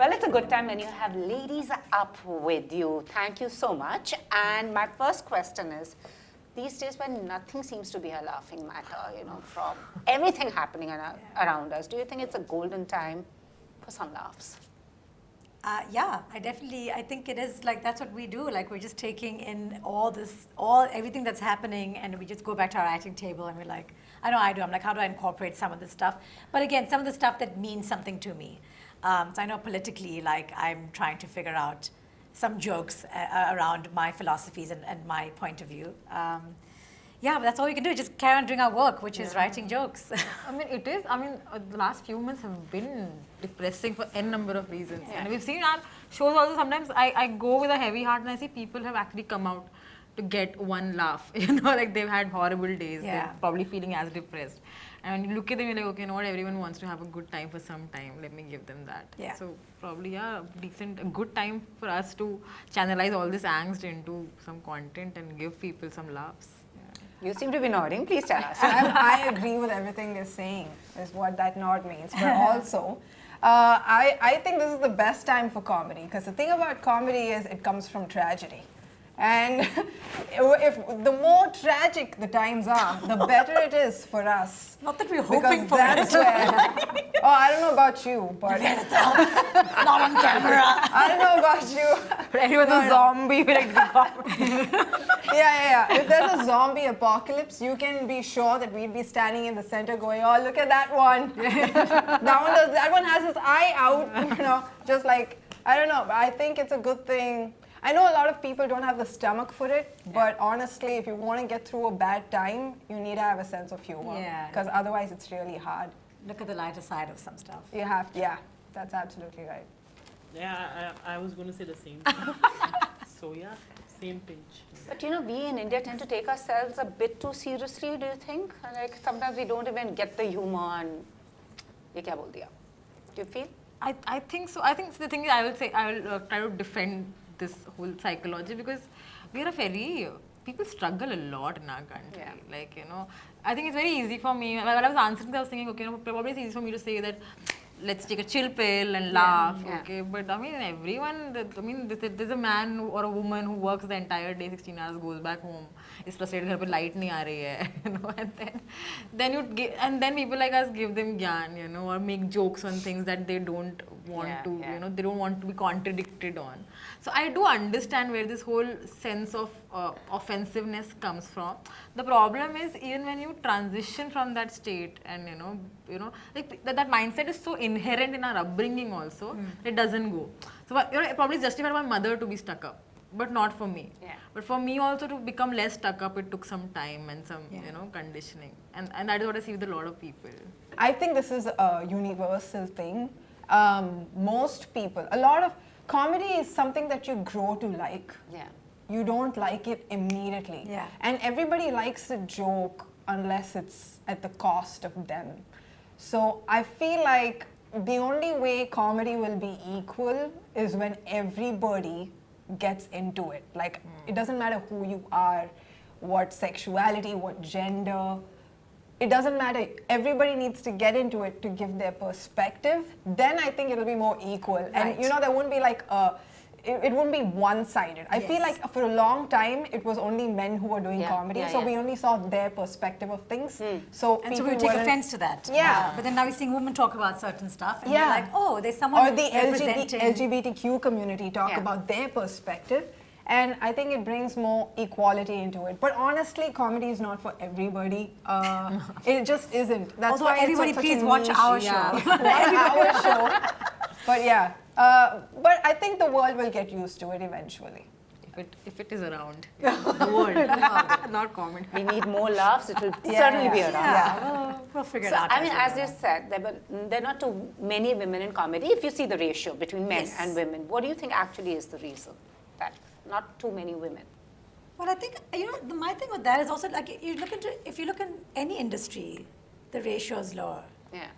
Well, it's a good time when you have ladies up with you. Thank you so much. And my first question is, these days when nothing seems to be a laughing matter, you know, from everything happening around us, do you think it's a golden time for some laughs? Yeah, I think it is, like, that's what we do. Like, we're just taking in everything that's happening, and we just go back to our writing table and we're like, I'm like, how do I incorporate some of this stuff? But again, some of the stuff that means something to me. So I know politically, like, I'm trying to figure out some jokes around my philosophies and my point of view. Yeah, but that's all we can do, just carry on doing our work, which is writing jokes. I mean, it is. I mean, the last few months have been depressing for n number of reasons. And we've seen our shows also. Sometimes I go with a heavy heart and I see people have actually come out to get one laugh. You know, like they've had horrible days. They're probably feeling as depressed. And when you look at them, you're like, okay, you know what, everyone wants to have a good time for some time. Let me give them that. Yeah. So probably, a good time for us to channelize all this angst into some content and give people some laughs. You seem to be nodding. Please tell us. I agree with everything you're saying, is what that nod means. But also, I think this is the best time for comedy, because the thing about comedy is it comes from tragedy. And if the more tragic the times are, the better it is for us. Not that we're hoping for that's it. Where, oh, I don't know about you, but Not on camera. I don't know about you. Everyone's a zombie. Yeah. If there's a zombie apocalypse, you can be sure that we'd be standing in the center going, oh, look at that one. that one has his eye out, you know, just like, I don't know. I think it's a good thing. I know a lot of people don't have the stomach for it, but honestly, if you want to get through a bad time, you need to have a sense of humor. Because otherwise, it's really hard. Look at the lighter side of some stuff. You have, that's absolutely right. Yeah, I was going to say the same thing. So yeah, same pinch. But you know, we in India tend to take ourselves a bit too seriously, do you think? Like sometimes we don't even get the humor and ye kya bol diya? Do you feel? I think so. I think the thing is, I will try to defend this whole psychology, because people struggle a lot in our country. Like, you know, I think it's very easy for me. While I was answering, I was thinking, okay, you know, probably it's easy for me to say that let's take a chill pill and laugh, okay? But I mean, there's a man or a woman who works the entire day, 16 hours, goes back home, is frustrated, घर पे light नहीं आ रही है, you know, and then people like us give them gyan, you know, or make jokes on things that they don't want to, you know, they don't want to be contradicted on. So I do understand where this whole sense of offensive-ness comes from. The problem is, even when you transition from that state, and you know, like that mindset is so inherent in our upbringing also, it doesn't go. So you know, it probably is justified for my mother to be stuck up, but not for me. But for me also to become less stuck up, it took some time and some you know, conditioning, and that is what I see with a lot of people. I think this is a universal thing. Most people, a lot of comedy is something that you grow to like. You don't like it immediately. And everybody likes a joke unless it's at the cost of them. So I feel like the only way comedy will be equal is when everybody gets into it. Like, it doesn't matter who you are, what sexuality, what gender. It doesn't matter. Everybody needs to get into it to give their perspective. Then I think it'll be more equal. And you know, there won't be like it won't be one-sided. I feel like for a long time, it was only men who were doing comedy. So we only saw their perspective of things. So we would take offense to that. But then now we're seeing women talk about certain stuff. And we're like, oh, there's someone or the LGBTQ community talk about their perspective. And I think it brings more equality into it. But honestly, comedy is not for everybody. It just isn't. That's Although why everybody it's please such a watch niche. our show. Watch our show. But yeah. But I think the world will get used to it eventually. If it is around. The world. Not comedy. We need more laughs. It will certainly be around. We'll figure it out. I mean, as you said, there are not too many women in comedy. If you see the ratio between men and women, what do you think actually is the reason that not too many women? Well, I think, you know, my thing with that is also, like, if you look in any industry, the ratio is lower.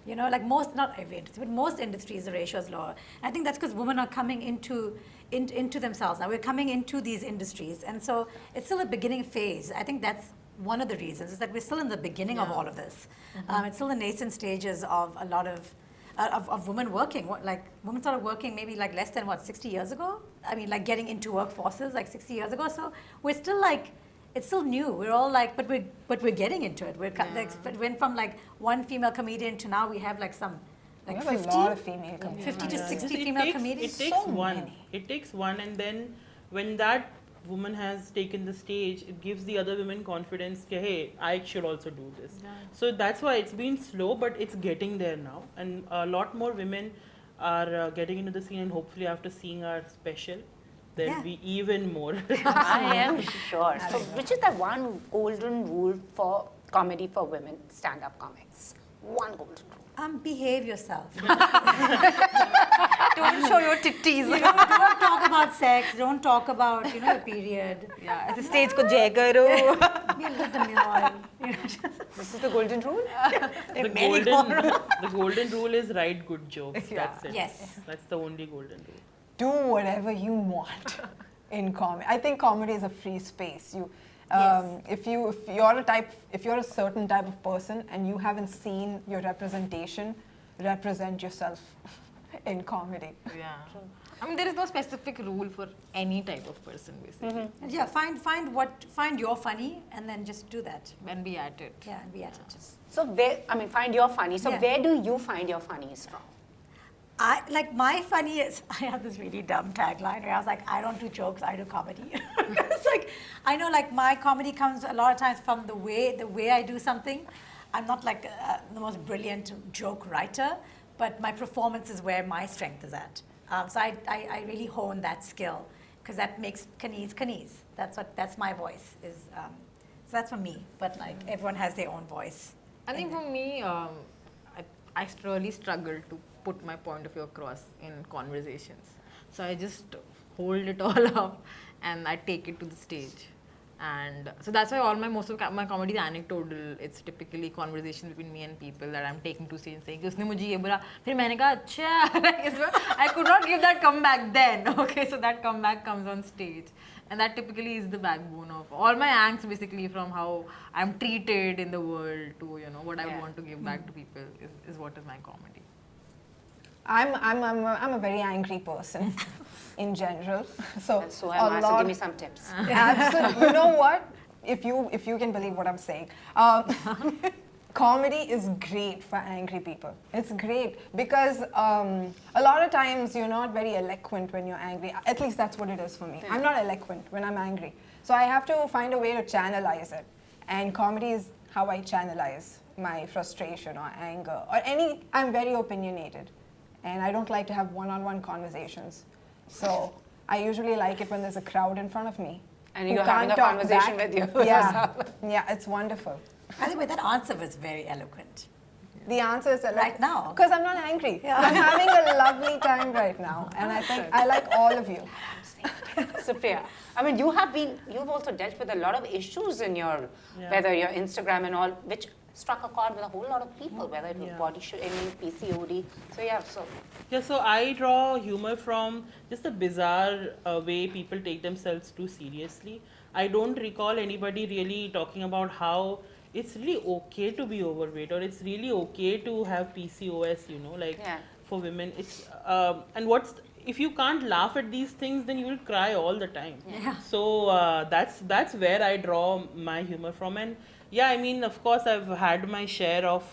You know, like not every industry, but most industries, the ratio is lower. I think that's because women are coming into themselves now. We're coming into these industries, and so it's still a beginning phase. I think that's one of the reasons, is that we're still in the beginning of all of this. It's still the nascent stages of a lot of of women working. Women started working maybe like less than 60 years ago. I mean, like getting into workforces like 60 years ago. So we're still like, it's still new. We're all like, but we're getting into it. It went from like one female comedian to now we have like some. Like we have 50, a lot of female comedians. 50 to 60 female comedians. It takes one. It takes one, and then when that woman has taken the stage, it gives the other women confidence. Hey, I should also do this. Yeah. So that's why it's been slow, but it's getting there now, and a lot more women are getting into the scene. And hopefully, after seeing our special, there'll be even more. I am sure. So, which is the one golden rule for comedy for women, stand-up comics? One golden rule. Behave yourself. Don't show your titties. Don't talk about sex. Don't talk about, your period. Yeah, as a stage ko jai karo. Be a little demure. This is the golden rule? The golden rule is write good jokes. Yeah. That's it. Yes. That's the only golden rule. Do whatever you want in comedy. I think comedy is a free space. If you're a certain type of person and you haven't seen your representation, represent yourself in comedy. Yeah. I mean, there is no specific rule for any type of person, basically. Yeah, find your funny and then just do that. And be at it. Yeah, and be at it. So find your funny. So where do you find your funnies from? My funny is, I have this really dumb tagline where I was like, I don't do jokes, I do comedy. It's like, I know like my comedy comes a lot of times from the way I do something. I'm not like the most brilliant joke writer, but my performance is where my strength is at. So I really hone that skill because that makes Kaneez. That's my voice. So that's for me, but like everyone has their own voice. I think for me, I really struggle to put my point of view across in conversations. So I just hold it all up and I take it to the stage. And so that's why most of my comedy is anecdotal. It's typically conversations between me and people that I'm taking to stage and saying, उसने मुझे ये बोला, फिर मैंने कहा अच्छा, I could not give that comeback then. Okay, so that comeback comes on stage. And that typically is the backbone of all my angst, basically, from how I'm treated in the world to what I want to give back to people is what is my comedy. I'm a very angry person in general. So am I. So give me some tips. Absolutely. You know what? If you can believe what I'm saying. Comedy is great for angry people. It's great because a lot of times you're not very eloquent when you're angry. At least that's what it is for me. I'm not eloquent when I'm angry. So I have to find a way to channelize it. And comedy is how I channelize my frustration or anger or I'm very opinionated. And I don't like to have one-on-one conversations. So I usually like it when there's a crowd in front of me. And you're having a conversation with you. Yeah, yeah, it's wonderful. By the way, that answer was very eloquent. The answer is right now. Because I'm not angry. Yeah. I'm having a lovely time right now. And I think I like all of you. Supriya, I mean, you've also dealt with a lot of issues in your, whether your Instagram and all, which struck a chord with a whole lot of people, whether it was body shaming, PCOD. So I draw humor from just the bizarre way people take themselves too seriously. I don't recall anybody really talking about how it's really okay to be overweight or it's really okay to have PCOS, for women. It's if you can't laugh at these things, then you will cry all the time. Yeah. So that's where I draw my humor from. And yeah, I mean, of course, I've had my share of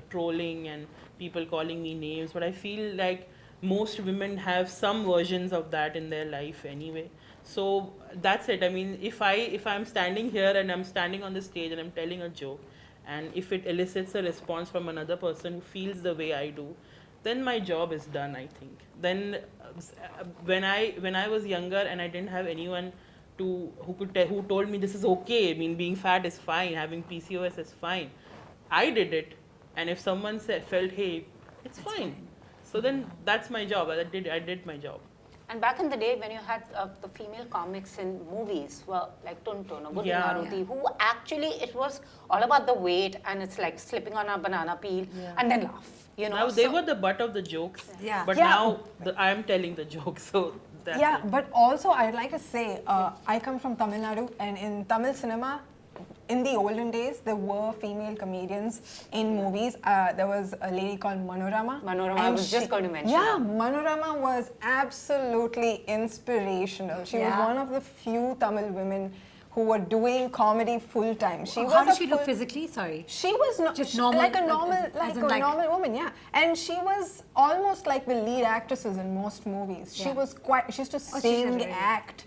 trolling and people calling me names, but I feel like most women have some versions of that in their life anyway. So that's it. I mean, if I'm standing here and I'm standing on the stage and I'm telling a joke, and if it elicits a response from another person who feels the way I do, then my job is done, I think. Then when I was younger and I didn't have anyone who told me this is okay, I mean, being fat is fine, having PCOS is fine, I did it. And if someone felt, hey, it's fine. So then that's my job. I did my job. And back in the day when you had the female comics in movies were like Tuntun or Good Maruti, who actually it was all about the weight and it's like slipping on a banana peel and then laugh. Now they were the butt of the jokes, but now I am telling the jokes. So that's it. But also I'd like to say I come from Tamil Nadu, and in Tamil cinema in the olden days, there were female comedians in movies. There was a lady called Manorama. Manorama, I was just going to mention. Yeah, Manorama was absolutely inspirational. She was one of the few Tamil women who were doing comedy full time. How did she look physically? Sorry. She was just normal, like a normal woman, yeah. And she was almost like the lead actresses in most movies. She used to sing, act,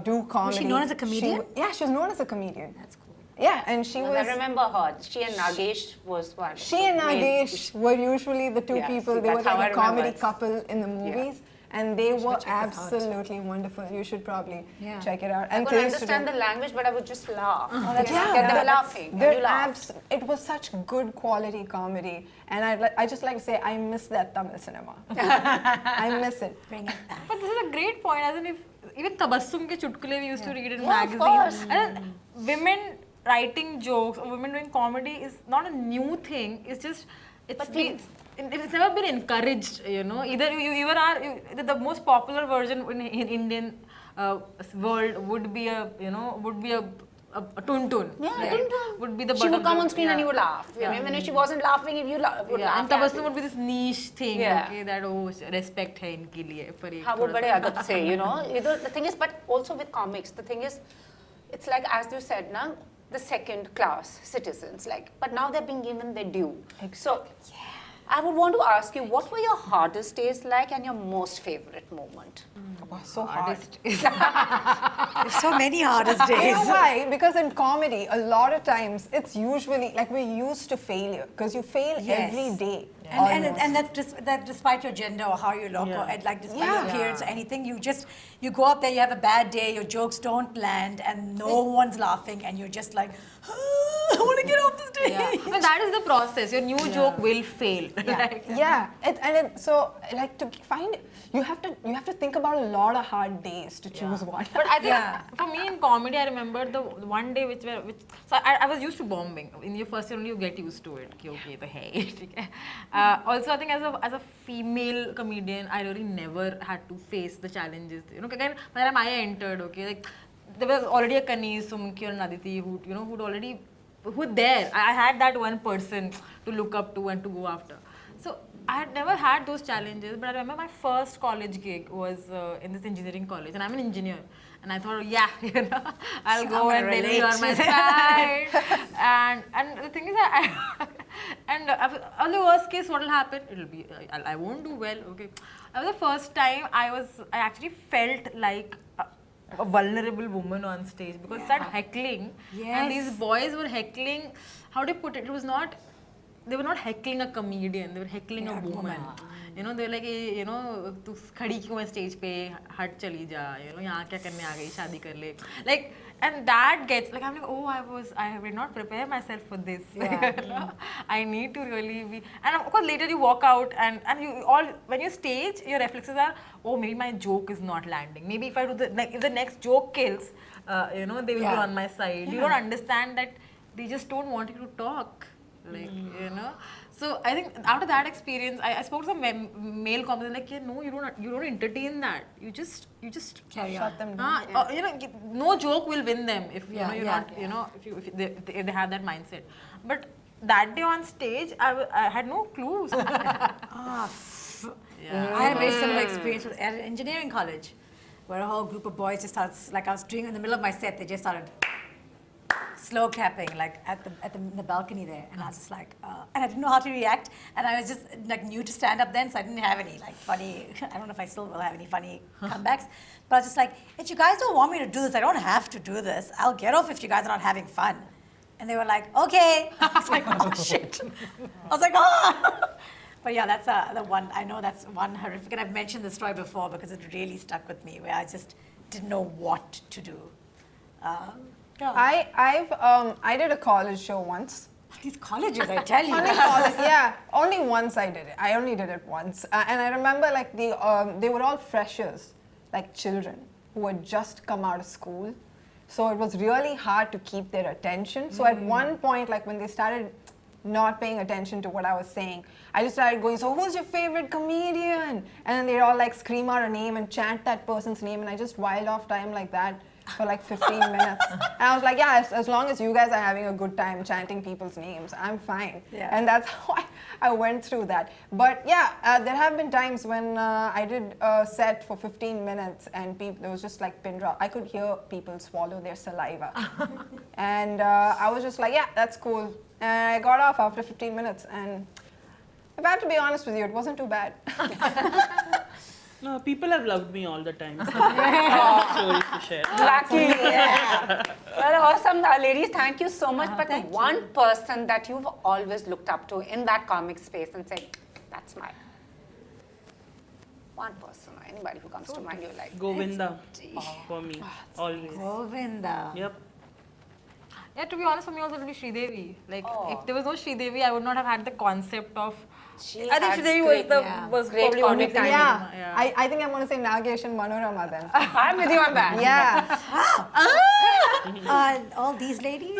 do comedy. Was she known as a comedian? She was known as a comedian. That's cool. Yeah, and she was. I remember her. She and Nagesh was one. She and Nagesh were usually the two people. They were like a comedy couple in the movies. And they were absolutely wonderful. You should probably check it out. And I couldn't understand the language, but I would just laugh. They were laughing. It was such good quality comedy. And I just like to say, I miss that Tamil cinema. I miss it. Bring it back. But this is a great point, as in if even Tabassum ke chutkule we used to read in magazines. Of course. And women writing jokes or women doing comedy is not a new thing. It's just, it's never been encouraged, you know. Either the most popular version in Indian world would be a Tuntun. Yeah, right? Tuntun. Would be the She would come on screen and you would laugh. Even if she wasn't laughing, if you would laugh. And Tabassum would be this niche thing, Yeah. okay, that respect hai inke liye. Par ek How would thoda bade sa- adat say, you know? The thing is, but also with comics, the thing is, it's like, as you said, na, the second class citizens, like, but now they're being given their due. So, I would want to ask you, what were your hardest days like and your most favorite moment? So hard. There's so many hardest days. You know why? Because in comedy, a lot of times, it's usually, like we're used to failure. Because you fail every day. And that's just that despite your gender or how you look or like despite your appearance or anything, you go up there, you have a bad day, your jokes don't land and no one's laughing and you're just like, I want to get off the stage. Yeah. But that is the process. Your new joke will fail. So like to find, you have to think about a lot of hard days to choose one. But I think for me in comedy, I remember the one day so I was used to bombing. In your first year only you get used to it. Okay, the hair. Also, I think as a female comedian, I really never had to face the challenges. You know, again, by the time I entered, okay, like there was already a Kaneez Surka or Niveditha who there. I had that one person to look up to and to go after. So I had never had those challenges, but I remember my first college gig was in this engineering college, and I'm an engineer. And I thought, I'll go and maybe you're on my side. and the thing is, on the worst case, what will happen? It'll be, I won't do well. Okay, that was the first time I actually felt like a vulnerable woman on stage because I started heckling, and these boys were heckling. How do you put it? It was not. They were not heckling a comedian, they were heckling a woman. You know, they were like, you know, tu khadi kyun hai stage pe, hat chali ja, you know, yahan kya karne aa gayi, shaadi kar le. Like, and that gets, like, I'm like, oh, I did not prepare myself for this. I need to really be, and of course later you walk out and you all, when you stage, your reflexes are, oh, maybe my joke is not landing. Maybe if I do if the next joke kills, you know, they will be on my side. You don't understand that they just don't want you to talk. Like, you know, so I think after that experience, I spoke to some male comedians like, no, you don't entertain that. You just carry Shut them down. you know, no joke will win them if you know you're not, you know, if they have that mindset. But that day on stage, I had no clues. I had a very similar experience at an engineering college, where a whole group of boys just started, like I was doing in the middle of my set, they just started slow clapping, like at the balcony there, and I was just like, and I didn't know how to react, and I was just like new to stand up then, so I didn't have any like funny. I don't know if I still will have any funny comebacks, but I was just like, if you guys don't want me to do this, I don't have to do this. I'll get off if you guys are not having fun. And they were like, okay. I was like, oh shit. I was like, oh. But yeah, that's the one. I know that's one horrific, and I've mentioned this story before because it really stuck with me, where I just didn't know what to do. I did a college show once. These colleges, I tell you. Only once I did it. I only did it once, and I remember like they were all freshers, like children who had just come out of school, so it was really hard to keep their attention. So at one point, like when they started not paying attention to what I was saying, I just started going, so who's your favorite comedian? And then they'd all like scream out a name and chant that person's name, and I just wiled off time like that. for like 15 minutes. And I was like, yeah, as long as you guys are having a good time chanting people's names, I'm fine. Yeah. And that's how I went through that. But yeah, there have been times when I did a set for 15 minutes and there was just like pin drop. I could hear people swallow their saliva. And I was just like, yeah, that's cool. And I got off after 15 minutes. And if I have to be honest with you, it wasn't too bad. No, people have loved me all the time. So stories to share. Lucky. Yeah. Well, awesome. Ladies, thank you so much. But one person that you've always looked up to in that comic space and said, that's my one person or anybody who comes to mind, you're like, Govinda for me, always. Govinda. Yep. Yeah, to be honest, for me also it would be Sridevi. Like, if there was no Sridevi, I would not have had the concept of. I think Sridevi was probably only time. Yeah. I think I'm going to say Nagesh and Manorama then. I'm with you on that. Yeah. All these ladies?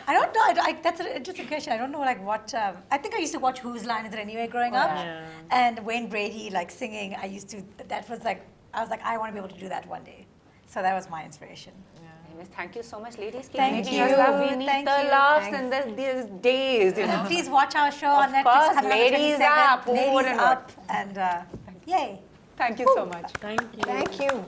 I don't know. That's an interesting question. I don't know like what. I think I used to watch Whose Line Is It Anyway growing up. Yeah. And Wayne Brady like singing. I used to. That was like. I was like, I want to be able to do that one day. So that was my inspiration. Anyways, thank you so much, ladies. Keep Thank making you. us laugh. We need Thank the you. laughs and these days, you know. Please watch our show on Netflix. course, November Ladies 22nd. Up, who Ladies wouldn't Up. And yay. Thank you so much. Thank you. Thank you.